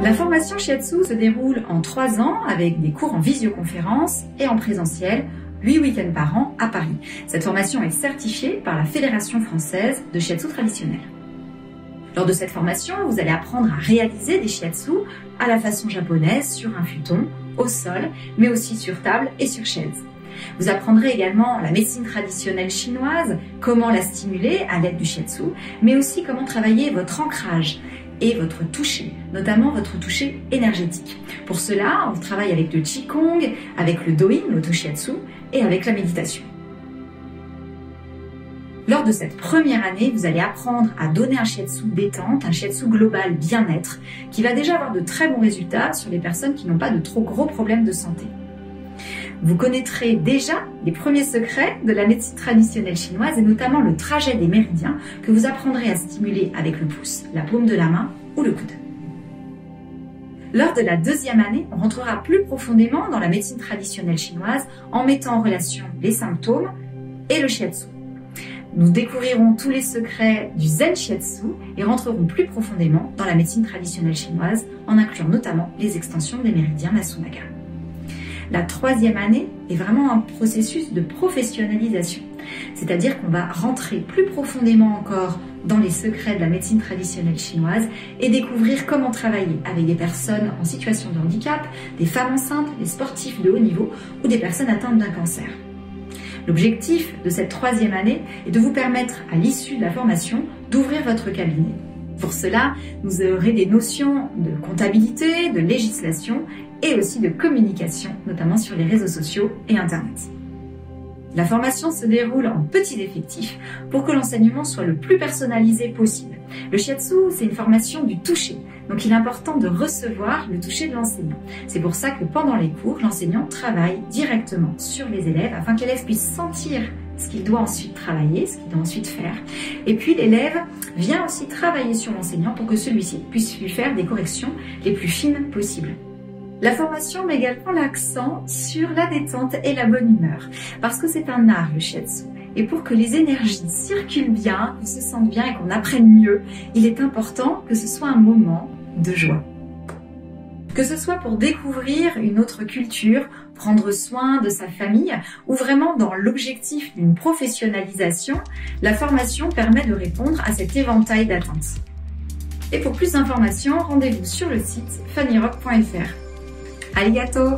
La formation Shiatsu se déroule en 3 ans avec des cours en visioconférence et en présentiel, 8 week-ends par an à Paris. Cette formation est certifiée par la Fédération française de Shiatsu traditionnel. Lors de cette formation, vous allez apprendre à réaliser des shiatsu à la façon japonaise sur un futon, au sol, mais aussi sur table et sur chaise. Vous apprendrez également la médecine traditionnelle chinoise, comment la stimuler à l'aide du shiatsu, mais aussi comment travailler votre ancrage et votre toucher, notamment votre toucher énergétique. Pour cela, on travaille avec le Qigong, avec le Doin, l'auto-shiatsu, et avec la méditation. Lors de cette première année, vous allez apprendre à donner un shiatsu détente, un shiatsu global bien-être, qui va déjà avoir de très bons résultats sur les personnes qui n'ont pas de trop gros problèmes de santé. Vous connaîtrez déjà les premiers secrets de la médecine traditionnelle chinoise et notamment le trajet des méridiens que vous apprendrez à stimuler avec le pouce, la paume de la main ou le coude. Lors de la 2e année, on rentrera plus profondément dans la médecine traditionnelle chinoise en mettant en relation les symptômes et le shiatsu. Nous découvrirons tous les secrets du Zen Shiatsu et rentrerons plus profondément dans la médecine traditionnelle chinoise en incluant notamment les extensions des méridiens Nasunaga. La 3e année est vraiment un processus de professionnalisation, c'est-à-dire qu'on va rentrer plus profondément encore dans les secrets de la médecine traditionnelle chinoise et découvrir comment travailler avec des personnes en situation de handicap, des femmes enceintes, des sportifs de haut niveau ou des personnes atteintes d'un cancer. L'objectif de cette 3e année est de vous permettre, à l'issue de la formation, d'ouvrir votre cabinet. Pour cela, vous aurez des notions de comptabilité, de législation et aussi de communication, notamment sur les réseaux sociaux et Internet. La formation se déroule en petits effectifs pour que l'enseignement soit le plus personnalisé possible. Le shiatsu, c'est une formation du toucher, donc il est important de recevoir le toucher de l'enseignant. C'est pour ça que pendant les cours, l'enseignant travaille directement sur les élèves afin que l'élève puisse sentir ce qu'il doit ensuite travailler, ce qu'il doit ensuite faire. Et puis l'élève vient aussi travailler sur l'enseignant pour que celui-ci puisse lui faire des corrections les plus fines possibles. La formation met également l'accent sur la détente et la bonne humeur, parce que c'est un art, le shiatsu. Et pour que les énergies circulent bien, qu'on se sente bien et qu'on apprenne mieux, il est important que ce soit un moment de joie. Que ce soit pour découvrir une autre culture, prendre soin de sa famille, ou vraiment dans l'objectif d'une professionnalisation, la formation permet de répondre à cet éventail d'attentes. Et pour plus d'informations, rendez-vous sur le site fannyrock.fr. Arigato!